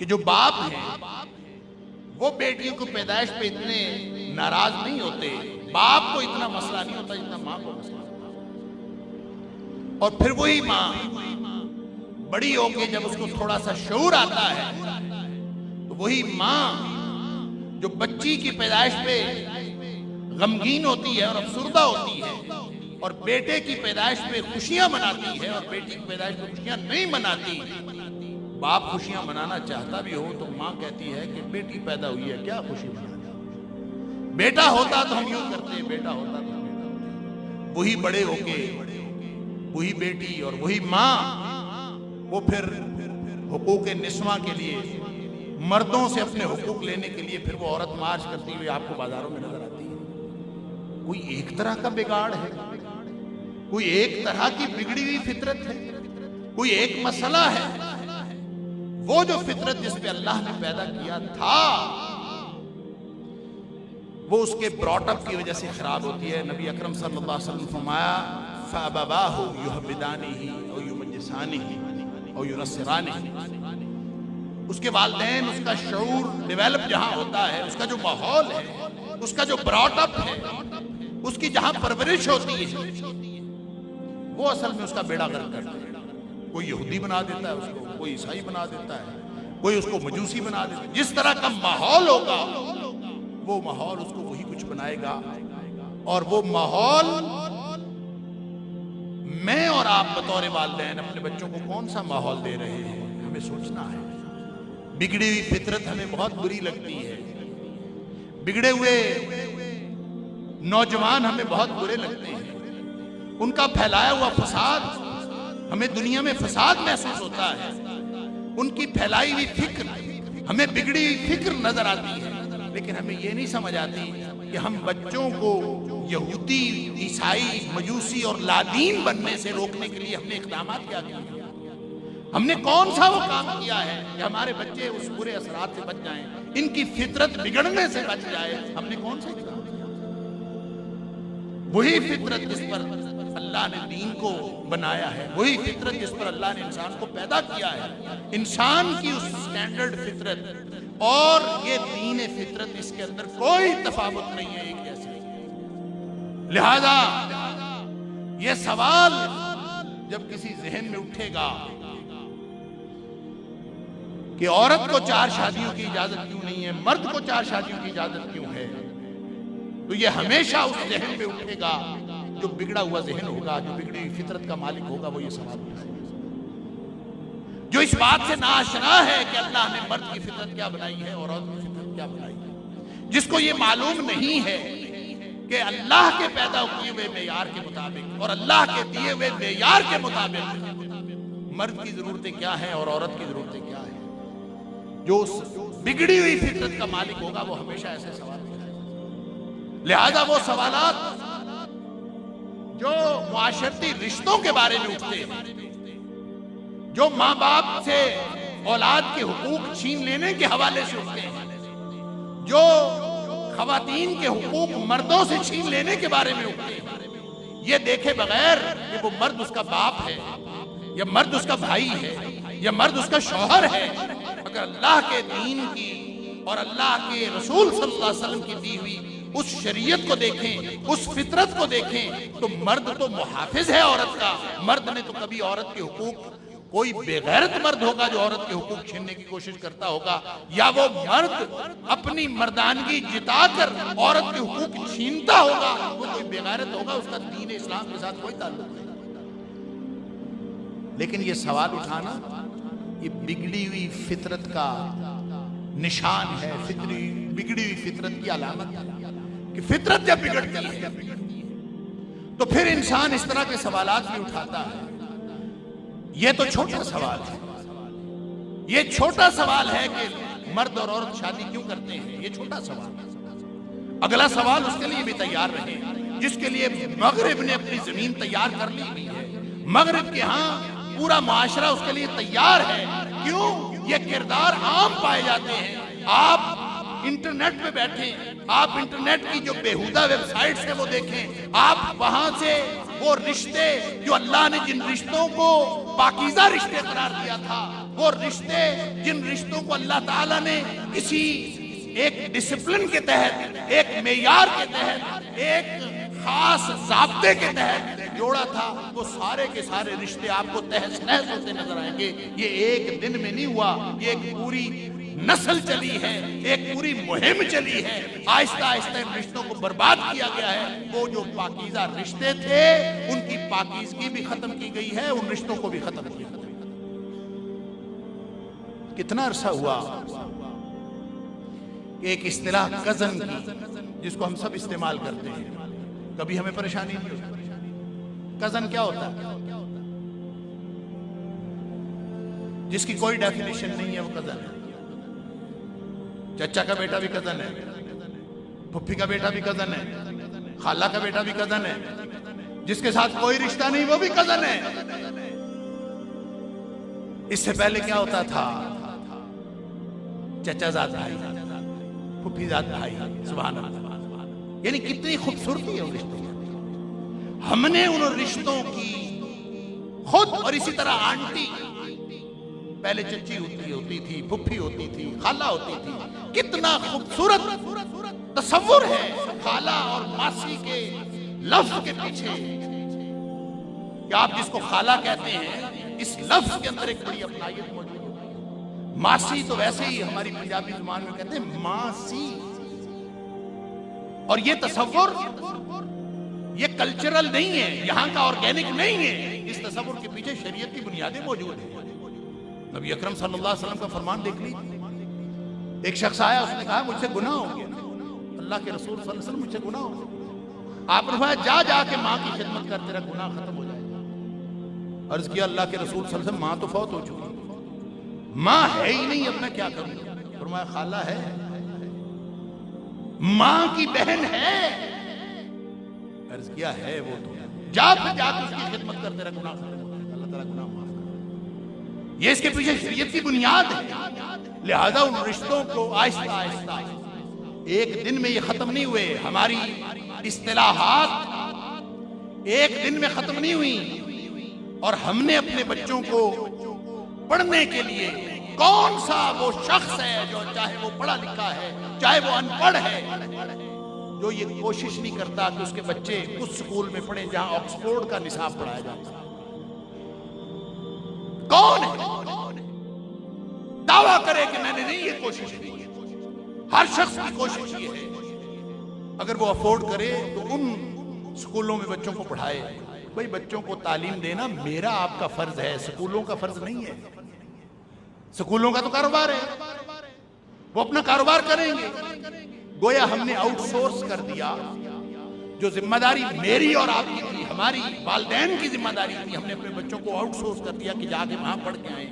کہ جو باپ ہیں وہ بیٹیوں کو پیدائش پہ اتنے ناراض نہیں ہوتے، باپ کو اتنا مسئلہ نہیں ہوتا جتنا ماں کو مسئلہ ہوتا۔ اور پھر وہی ماں بڑی ہو کے جب اس کو تھوڑا سا شعور آتا ہے تو وہی ماں جو بچی کی پیدائش پہ غمگین ہوتی ہے اور افسردہ ہوتی ہے اور بیٹے کی پیدائش پہ خوشیاں مناتی ہے اور بیٹی کی پیدائش پہ خوشیاں نہیں مناتی، باپ خوشیاں منانا چاہتا بھی ہو تو ماں کہتی ہے کہ بیٹی پیدا ہوئی ہے کیا خوشی منانا، بیٹا ہوتا تو ہم یوں کرتے، بیٹا ہوتا تو ہم یوں کرتے۔ وہی بڑے ہو کے وہی بیٹی اور وہی ماں وہ پھر حقوق نسواں کے لیے مردوں سے اپنے حقوق لینے کے لیے پھر وہ عورت مارچ کرتی ہوئی آپ کو بازاروں میں نظر آتی ہے۔ کوئی ایک طرح کا بگاڑ ہے، کوئی ایک طرح کی بگڑی ہوئی فطرت ہے، کوئی ایک مسئلہ ہے۔ وہ جو فطرت جس پہ اللہ نے پیدا کیا تھا وہ اس کے براٹ اپ کی وجہ سے خراب ہوتی ہے۔ نبی اکرم صلی اللہ علیہ وسلم فرمایا فَأَبَوَاهُ يُحْوِدَانِهِ أَوْ يُمَجِّسَانِهِ أَوْ يُنَصِّرَانِهِ، اس کے والدین، اس کا شعور ڈیولپ جہاں ہوتا ہے، اس کا جو ماحول ہے، اس کا جو براٹ اپ ہے، اس کی جہاں پرورش ہوتی ہے، وہ اصل میں اس کا بیڑا غرق کرتا ہے۔ کوئی یہودی بنا دیتا ہے اس کو، کوئی عیسائی بنا دیتا ہے، کوئی اس کو مجوسی بنا دیتا ہے۔ جس طرح کا ماحول ہوگا وہ ماحول اس کو وہی کچھ بنائے گا۔ اور وہ ماحول میں اور آپ بطور والدین اپنے بچوں کو کون سا ماحول دے رہے ہیں، ہمیں سوچنا ہے۔ بگڑی ہوئی فطرت ہمیں بہت بری لگتی ہے، بگڑے ہوئے نوجوان ہمیں بہت برے لگتے ہیں، ان کا پھیلایا ہوا فساد ہمیں دنیا میں فساد محسوس ہوتا ہے، ان کی پھیلائی ہوئی فکر ہمیں بگڑی ہوئی فکر نظر آتی ہے، لیکن ہمیں یہ نہیں سمجھ آتی کہ ہم بچوں کو یہودی، عیسائی، مجوسی اور لادین بننے سے روکنے کے لیے ہم نے اقدامات کیا کیے ہیں۔ ہم نے کون سا وہ کام کیا ہے کہ ہمارے بچے اس برے اثرات سے بچ جائیں، ان کی فطرت بگڑنے سے بچ جائے، ہم نے کون سا اقدام کیا؟ وہی فطرت جس پر اللہ نے دین کو بنایا ہے، وہی فطرت جس پر اللہ نے انسان کو پیدا کیا ہے، انسان کی اس سٹینڈرڈ فطرت اور یہ دین فطرت، اس کے اندر کوئی تفاوت نہیں ہے، ایک جیسے۔ لہذا یہ سوال جب کسی ذہن میں اٹھے گا کہ عورت کو 4 شادیوں کی اجازت کیوں نہیں ہے، مرد کو 4 شادیوں کی اجازت کیوں ہے، تو یہ ہمیشہ اس ذہن میں اٹھے گا جو بگڑا ہوا ذہن ہوگا، جو بگڑی ہوئی فطرت کا مالک ہوگا، وہ یہ سوال اٹھائے گا۔ جو اس بات سے ناآشنا ہے کہ اللہ نے مرد کی فطرت کیا بنائی ہے اور عورت کی فطرت کیا بنائی ہے، جس کو یہ معلوم نہیں ہے کہ اللہ کے پیدا کیے ہوئے معیار کے مطابق اور اللہ کے دیے ہوئے معیار کے مطابق مرد کی ضرورتیں کیا ہیں اور عورت کی ضرورتیں کیا ہیں، جو اس بگڑی ہوئی فطرت کا مالک ہوگا وہ ہمیشہ ایسے سوال اٹھائے گا۔ لہذا وہ سوالات جو معاشرتی رشتوں کے بارے میں اٹھتے ہیں، جو ماں باپ سے اولاد کے حقوق چھین لینے کے حوالے سے اٹھتے ہیں، جو خواتین کے حقوق مردوں سے چھین لینے کے بارے میں اٹھتے ہیں، یہ دیکھے بغیر کہ وہ مرد اس کا باپ ہے یا مرد اس کا بھائی ہے یا مرد اس کا شوہر ہے، اگر اللہ کے دین کی اور اللہ کے رسول صلی اللہ علیہ وسلم کی دی ہوئی اس شریعت کو دیکھیں، اس فطرت کو دیکھیں، تو مرد تو محافظ ہے عورت کا۔ مرد نے تو کبھی عورت کے حقوق، کوئی بے غیرت مرد ہوگا جو عورت کے حقوق چھیننے کی کوشش کرتا ہوگا، یا وہ مرد اپنی مردانگی جتا کر عورت کے حقوق چھینتا ہوگا، وہ کوئی بے غیرت ہوگا، اس کا دین اسلام کے ساتھ کوئی تعلق نہیں۔ لیکن یہ سوال اٹھانا یہ بگڑی ہوئی فطرت کا نشان ہے، بگڑی ہوئی فطرت کی علامت ہے کہ فطرت جب بگڑتی ہے تو پھر انسان اس طرح کے سوالات بھی اٹھاتا ہے۔ یہ تو چھوٹا سوال ہے، یہ چھوٹا سوال ہے کہ مرد اور عورت شادی کیوں کرتے ہیں، یہ چھوٹا سوال ہے۔ اگلا سوال اس کے لیے بھی تیار رہے جس کے لیے مغرب نے اپنی زمین تیار کر لی ہوئی ہے، مغرب کے ہاں پورا معاشرہ اس کے لیے تیار ہے۔ کیوں؟ یہ کردار عام پائے جاتے ہیں۔ آپ انٹرنیٹ پہ بیٹھیں، آپ انٹرنیٹ کی جو بیہودہ ویب سائٹس ہیں وہ دیکھیں، آپ وہاں سے وہ رشتے جو اللہ نے جن رشتوں کو پاکیزہ رشتے قرار دیا تھا وہ رشتے جن رشتوں کو اللہ تعالیٰ نے کسی ایک ڈسپلن کے تحت، ایک معیار کے تحت، ایک خاص ضابطے کے تحت جوڑا تھا، وہ سارے کے سارے رشتے آپ کو تہس نہس ہوتے نظر آئیں گے۔ یہ ایک دن میں نہیں ہوا، یہ ایک پوری نسل چلی ہے، ایک پوری مہم چلی ہے، آہستہ آہستہ ان رشتوں کو برباد کیا گیا ہے۔ وہ جو پاکیزہ رشتے تھے ان کی پاکیزگی بھی ختم کی گئی ہے، ان رشتوں کو بھی ختم کیا گیا۔ کتنا عرصہ ہوا کہ ایک اصطلاح کزن کی، جس کو ہم سب استعمال کرتے ہیں، کبھی ہمیں پریشانی نہیں ہوتی۔ کزن کیا ہوتا ہے؟ جس کی کوئی ڈیفینیشن نہیں ہے وہ کزن ہے۔ چچا کا بیٹا بھی کزن ہے، پھپھی کا بیٹا بھی کزن ہے، خالہ کا بیٹا بھی کزن ہے، جس کے ساتھ کوئی رشتہ نہیں وہ بھی کزن ہے۔ اس سے پہلے کیا ہوتا تھا؟ چچا زاد بھائی، پھپھی زاد بھائی، سبحان اللہ۔ یعنی کتنی خوبصورتی ہے ان رشتوں کی۔ ہم نے ان رشتوں کی خود، اور اسی طرح آنٹی، پہلے چچی ہوتی تھی، پھپھی ہوتی تھی، خالہ ہوتی تھی۔ کتنا خوبصورت تصور ہے خالہ اور ماسی کے لفظ کے پیچھے، کہ آپ جس کو خالہ کہتے ہیں اس لفظ کے اندر ایک بڑی اپنائیت موجود ہے۔ ماسی تو ویسے ہی ہماری پنجابی زبان میں کہتے ہیں ماسی، اور یہ تصور یہ کلچرل نہیں ہے، یہاں کا آرگینک نہیں ہے، اس تصور کے پیچھے شریعت کی بنیادیں موجود ہیں۔ نبی اکرم صلی اللہ علیہ وسلم کا فرمان دیکھ لیجیے۔ ایک شخص آیا، اس نے کہا مجھ سے گناہ ہو گیا، اللہ کے رسول صلی اللہ علیہ وسلم مجھ سے گناہ ہو گیا۔ آپ نے فرمایا جا کے ماں کی خدمت کر، تیرا گناہ ختم ہو جائے گا۔ عرض کیا اللہ کے رسول صلی اللہ علیہ وسلم ماں تو فوت ہو چکی، ماں ہے ہی نہیں، اب میں کیا کروں؟ فرمایا خالہ ہے، ماں کی بہن ہے۔ عرض کیا ہے وہ تو جا کے اس کی خدمت کر، تیرا گناہ ختم ہو جائے گا، اللہ تعالیٰ گناہ معاف کر۔ یہ اس کے پیچھے شریعت کی بنیاد ہے۔ لہذا ان رشتوں کو آہستہ آہستہ، ایک دن میں یہ ختم نہیں ہوئے۔ ہماری اصطلاحات ایک دن میں ختم نہیں ہوئی، اور ہم نے اپنے بچوں کو پڑھنے کے لیے، کون سا وہ شخص ہے جو چاہے وہ پڑھا لکھا ہے چاہے وہ ان پڑھ ہے، جو یہ کوشش نہیں کرتا کہ اس کے بچے اس سکول میں پڑھیں جہاں آکسفورڈ کا نصاب پڑھایا جاتا ہے؟ کون ہے دعویٰ کرے کہ میں نے نہیں یہ کوشش کی؟ ہر شخص کی کوشش یہ ہے، اگر وہ افورڈ کرے تو ان سکولوں میں بچوں کو پڑھائے۔ بھئی بچوں کو تعلیم دینا میرا آپ کا فرض ہے، سکولوں کا فرض نہیں ہے۔ سکولوں کا تو کاروبار ہے، وہ اپنا کاروبار کریں گے۔ گویا ہم نے آؤٹ سورس کر دیا، جو ذمہ داری میری اور آپ کی تھی، ہماری والدین کی ذمہ داری تھی، ہم نے اپنے بچوں کو آؤٹ سورس کر دیا کہ جا کے وہاں پڑھ کے آئیں۔